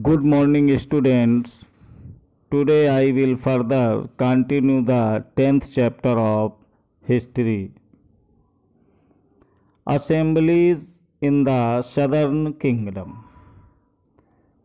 Good morning, students. Today I will further continue the 10th chapter of history. Assemblies in the Southern Kingdom.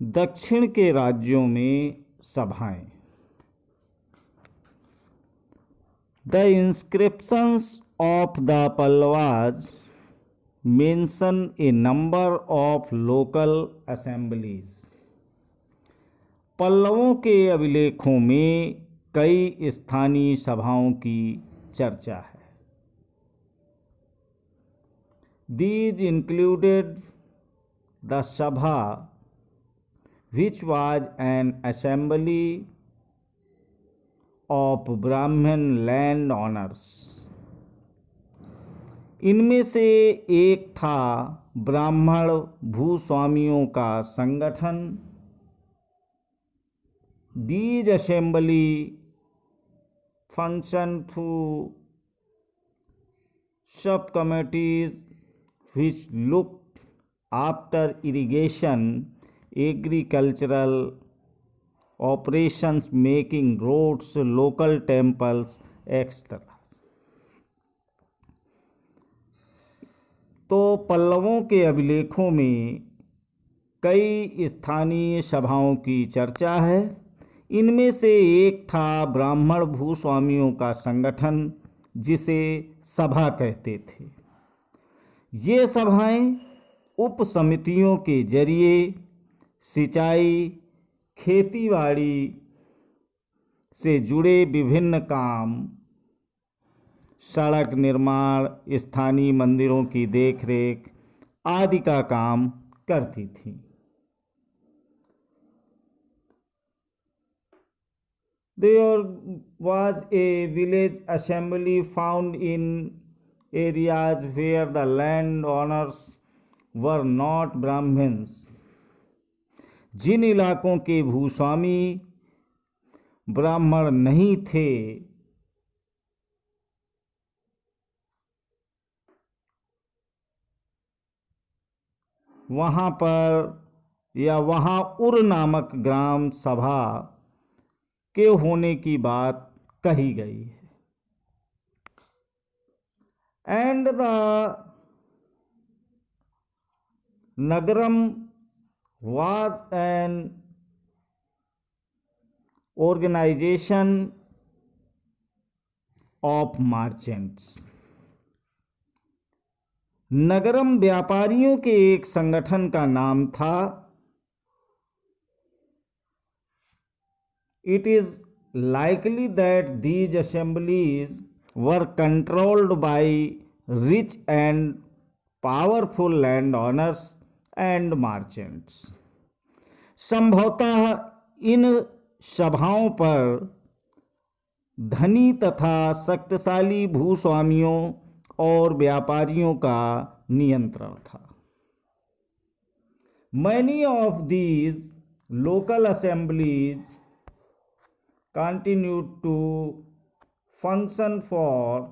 दक्षिण के राज्यों में सभाएं. The inscriptions of the Pallavas mention a number of local assemblies. पल्लवों के अभिलेखों में कई स्थानीय सभाओं की चर्चा है. These included the Sabha, which was an assembly of Brahmin landowners. इनमें से एक था ब्राह्मण भूस्वामियों का संगठन. These assembly function through subcommittees which looked after irrigation, agricultural operations, making roads, local temples, etc. तो पल्लवों के अभिलेखों में कई स्थानीय सभाओं की चर्चा है. इनमें से एक था ब्राह्मण भूस्वामियों का संगठन, जिसे सभा कहते थे. ये सभाएं उप समितियों के जरिए सिंचाई, खेतीबाड़ी से जुड़े विभिन्न काम, सड़क निर्माण, स्थानीय मंदिरों की देखरेख आदि का काम करती थी. There was a village assembly found in areas where the landowners were not Brahmins. जिन इलाकों के भूस्वामी ब्राह्मण नहीं थे, वहाँ उर नामक ग्राम सभा के होने की बात कही गई है. And the Nagaram was an organisation of merchants. Nagaram व्यापारियों के एक संगठन का नाम था. It is likely that these assemblies were controlled by rich and powerful landowners and merchants. संभवतः इन सभाओं पर धनी तथा शक्तिशाली भूस्वामियों और व्यापारियों का नियंत्रण था. Many of these local assemblies continued to function for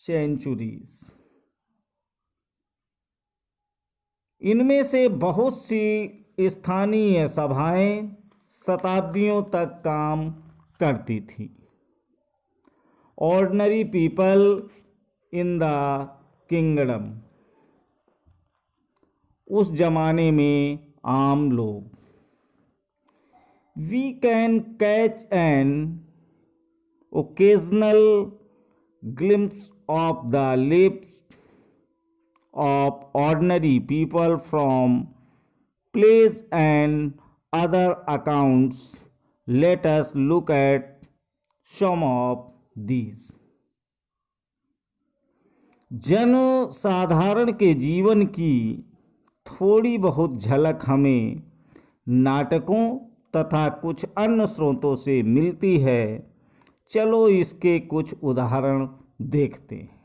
centuries. इनमें से बहुत सी स्थानीय सभाएं शताब्दियों तक काम करती थी. Ordinary people in the kingdom, उस जमाने में आम लोग. We can catch an occasional glimpse of the lives of ordinary people from plays and other accounts. Let us look at some of these. जन साधारण के जीवन की थोड़ी बहुत झलक हमें नाटकों तथा कुछ अन्य स्रोतों से मिलती है. चलो इसके कुछ उदाहरण देखते हैं.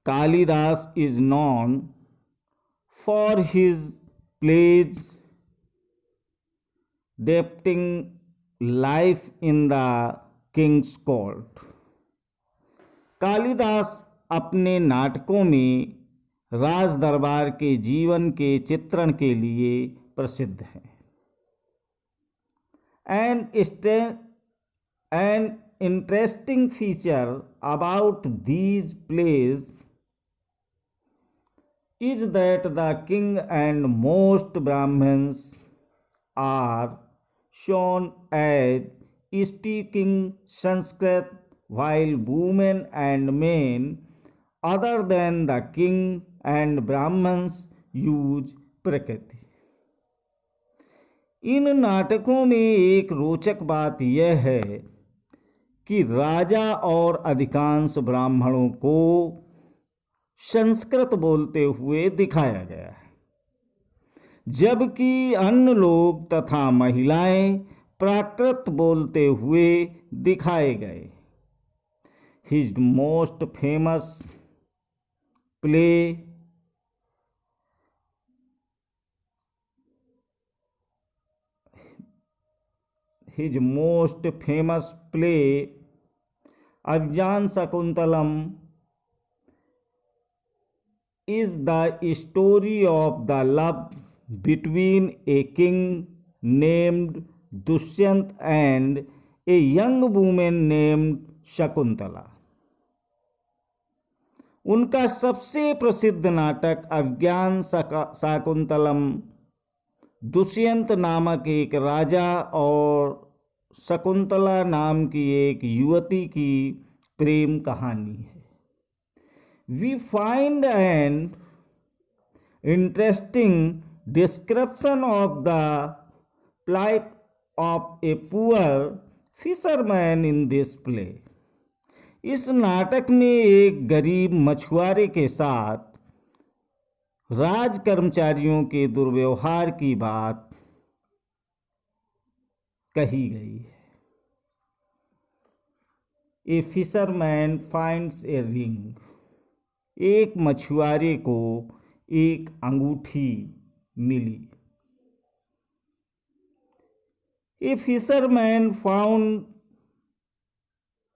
Kalidas is known for his plays depicting life in the king's court. Kalidas अपने नाटकों में राज दरबार के जीवन के चित्रण के लिए प्रसिद्ध है। An interesting feature about these plays is that the king and most Brahmins are shown as speaking Sanskrit, while women and men other than the king and Brahmins use Prakriti. इन नाटकों में एक रोचक बात यह है कि राजा और अधिकांश ब्राह्मणों को संस्कृत बोलते हुए दिखाया गया है, जबकि अन्य लोग तथा महिलाएं प्राकृत बोलते हुए दिखाए गए। His most famous play Abhyan Shakuntalam is the story of the love between a king named Dushyant and a young woman named Shakuntala. उनका सबसे प्रसिद्ध नाटक अज्ञान शाकुंतलम दुष्यंत नामक एक राजा और शकुंतला नाम की एक युवती की प्रेम कहानी है। We find an interesting description of the plight of a poor fisherman in this play. इस नाटक में एक गरीब मछुआरे के साथ राज कर्मचारियों के दुर्व्यवहार की बात कही गई है। A fisherman finds a ring, एक मछुआरे को एक अंगूठी मिली। A fisherman found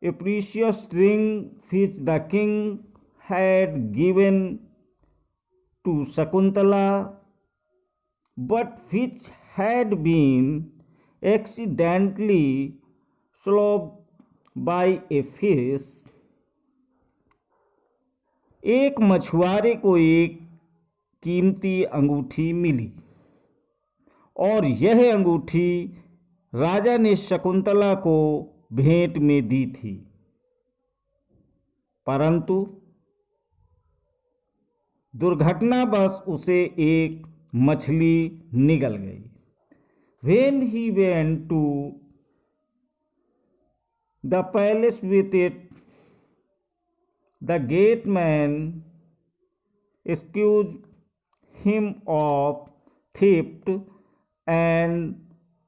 a precious ring which the king had given to Shakuntala, but which had been accidentally swallowed by a fish. एक मछुआरे को एक कीमती अंगूठी मिली और यह अंगूठी राजा ने शकुंतला को भेंट में दी थी, परंतु दुर्घटनावश उसे एक मछली निगल गई। When he went to the palace with it, the gate man accused him of theft, and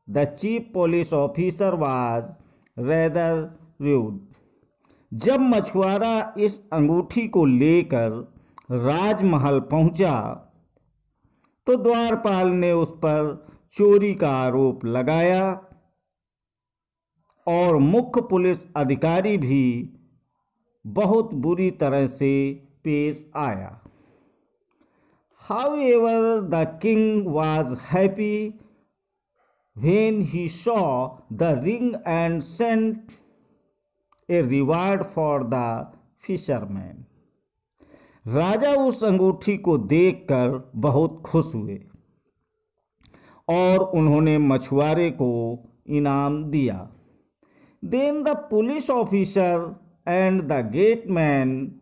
the chief police officer was rather rude. जब मछुआरा इस अंगूठी को लेकर राजमहल पहुंचा तो द्वारपाल ने उस पर चोरी का आरोप लगाया और मुख्य पुलिस अधिकारी भी बहुत बुरी तरह से पेश आया। However, the king was happy when he saw the ring and sent a reward for the fisherman. राजा उस अंगूठी को देखकर बहुत खुश हुए और उन्होंने मछुआरे को इनाम दिया। Then the police officer and the gate man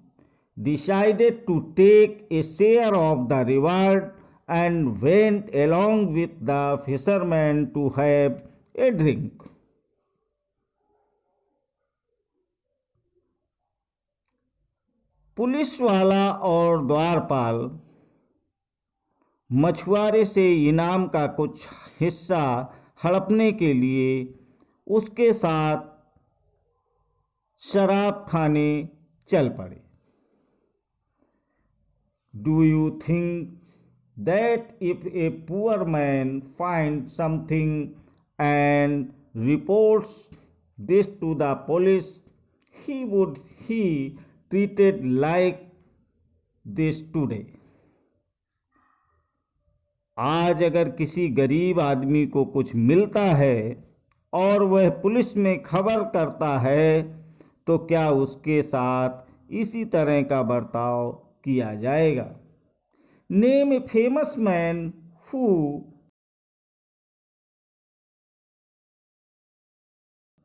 decided to take a share of the reward and went along with the fisherman to have a drink. Police वाला और द्वारपाल मछुआरे से इनाम का कुछ हिस्सा हड़पने के लिए उसके साथ शराब खाने चल पड़े। Do you think that if a poor man finds something and reports this to the police, he would be treated like this today? आज अगर किसी गरीब आदमी को कुछ मिलता है और वह पुलिस में खबर करता है तो क्या उसके साथ इसी तरह का बर्ताव किया जाएगा? Name a famous man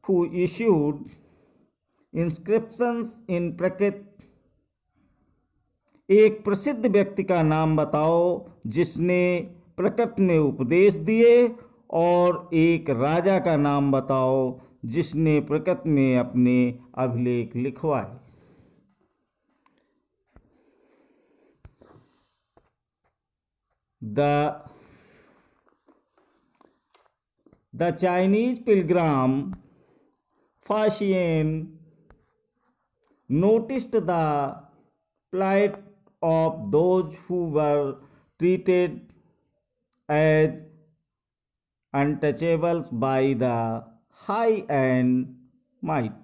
who issued inscriptions in प्रकृत। एक प्रसिद्ध व्यक्ति का नाम बताओ जिसने प्रकृत में उपदेश दिए, और एक राजा का नाम बताओ जिसने प्रकृत में अपने अभिलेख लिखवाए। The Chinese pilgrim Faxian noticed the plight of those who were treated as untouchables by the high and mighty।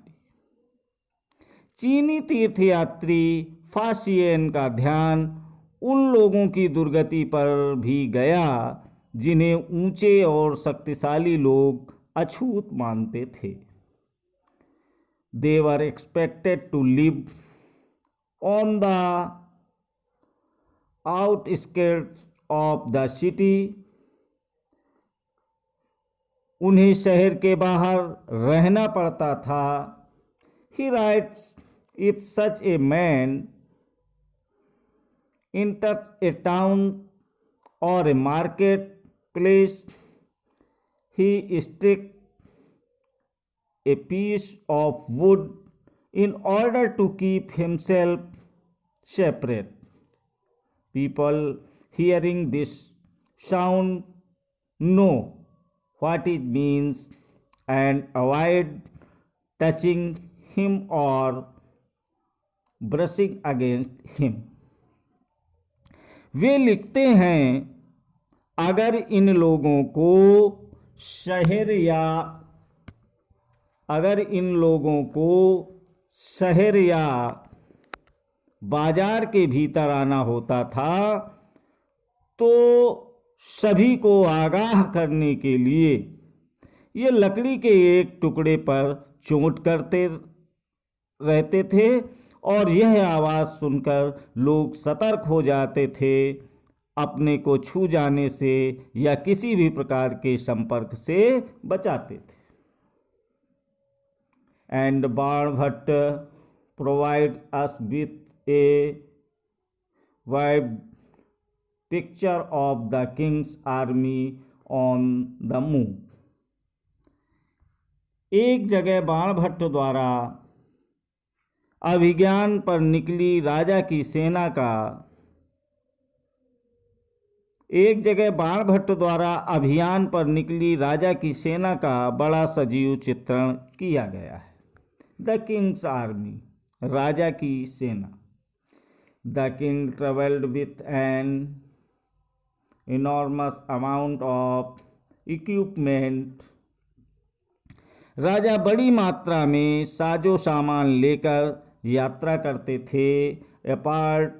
चीनी तीर्थयात्री फासियन का ध्यान उन लोगों की दुर्गति पर भी गया जिन्हें ऊंचे और शक्तिशाली लोग अछूत मानते थे। They were expected to live on the outskirts of the city। उन्हें शहर के बाहर रहना पड़ता था। He writes, if such a man enters a town or a market place, he strikes a piece of wood in order to keep himself separate। People hearing this sound know what it means and avoid touching him or brushing against him। वे लिखते हैं, अगर इन लोगों को शहर या बाजार के भीतर आना होता था तो सभी को आगाह करने के लिए ये लकड़ी के एक टुकड़े पर चोट करते रहते थे, और यह आवाज़ सुनकर लोग सतर्क हो जाते थे, अपने को छू जाने से या किसी भी प्रकार के संपर्क से बचाते थे। And Baणभट्ट provides us with a vivid picture of the king's army on the move। एक जगह बाणभट्ट द्वारा अभियान पर निकली राजा की सेना का बड़ा सजीव चित्रण किया गया है। द किंग्स आर्मी, राजा की सेना। The king travelled with an enormous amount of equipment. राजा बड़ी मात्रा में साजो सामान लेकर यात्रा करते थे। Apart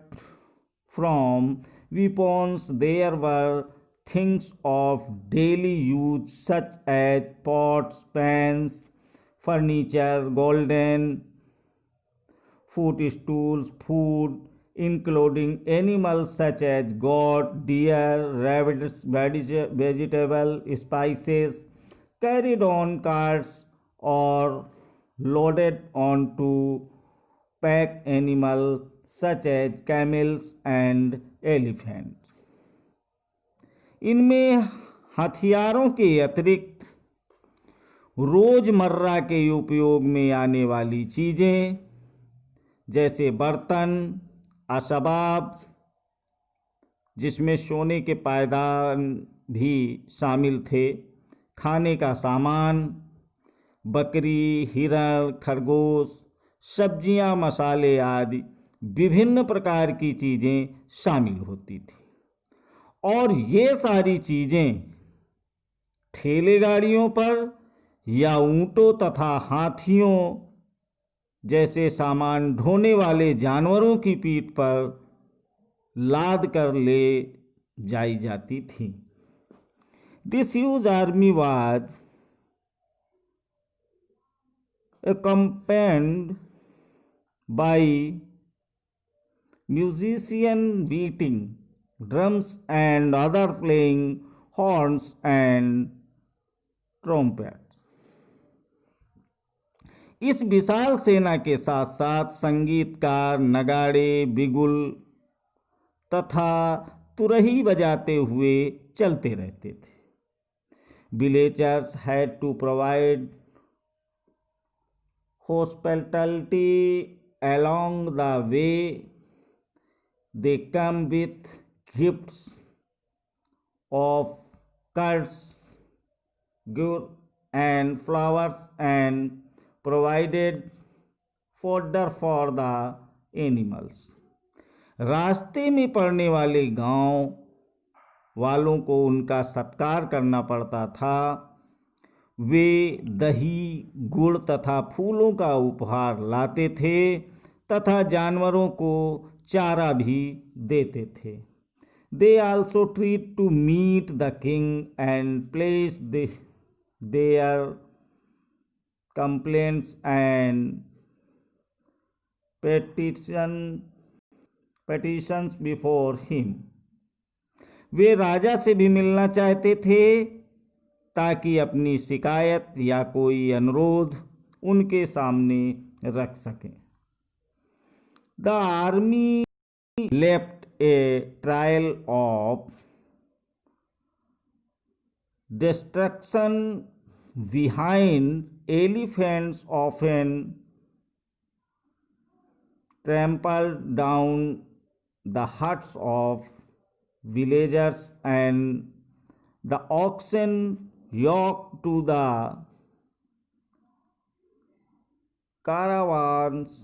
from weapons, there were things of daily use such as pots, pans, furniture, golden footstools, food, including animals such as goat, deer, rabbits, vegetable, spices, carried on carts or loaded onto pack animals such as camels and elephant. इनमें हथियारों के अतिरिक्त रोजमर्रा के उपयोग में आने वाली चीज़ें जैसे बर्तन, असबाब, जिसमें सोने के पायदान भी शामिल थे, खाने का सामान, बकरी, हिरण, खरगोश, सब्जियां, मसाले आदि विभिन्न प्रकार की चीज़ें शामिल होती थी। और ये सारी चीज़ें ठेले गाड़ियों पर या ऊँटों तथा हाथियों जैसे सामान ढोने वाले जानवरों की पीठ पर लाद कर ले जाई जाती थी। This huge army was accompanied by musicians beating drums and others playing horns and trumpets. इस विशाल सेना के साथ साथ संगीतकार नगाड़े, बिगुल तथा तुरही बजाते हुए चलते रहते थे। Villagers had to provide hospitality along the way. They come with gifts of curds, gur and flowers and provided fodder for the animals. रास्ते में पड़ने वाले गांव वालों को उनका सत्कार करना पड़ता था। वे दही, गुड़ तथा फूलों का उपहार लाते थे तथा जानवरों को चारा भी देते थे। They also treat to meet the king and place their complaints and petitions before him. वे राजा से भी मिलना चाहते थे ताकि अपनी शिकायत या कोई अनुरोध उनके सामने रख सकें। The army left a trail of destruction behind. Elephants often trampled down the huts of villagers and the oxen yoked to the caravans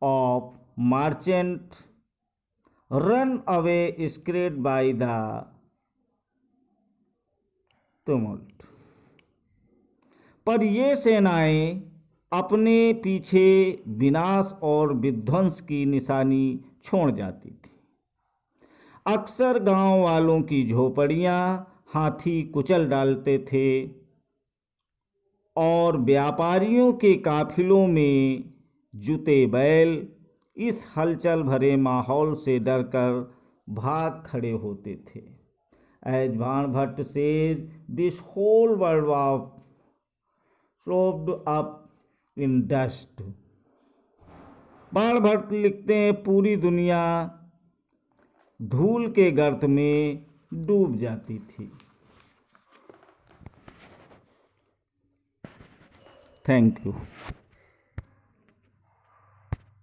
of merchant run away scared by the tumult. पर ये सेनाएं अपने पीछे विनाश और विध्वंस की निशानी छोड़ जाती थी। अक्सर गांव वालों की झोपड़ियां हाथी कुचल डालते थे और व्यापारियों के काफिलों में जुते बैल इस हलचल भरे माहौल से डरकर भाग खड़े होते थे। As Bhanbhatt says, this whole world was swallowed up in dust. Banabhatta लिखते हैं पूरी दुनिया धूल के गर्त में डूब जाती थी। Thank you.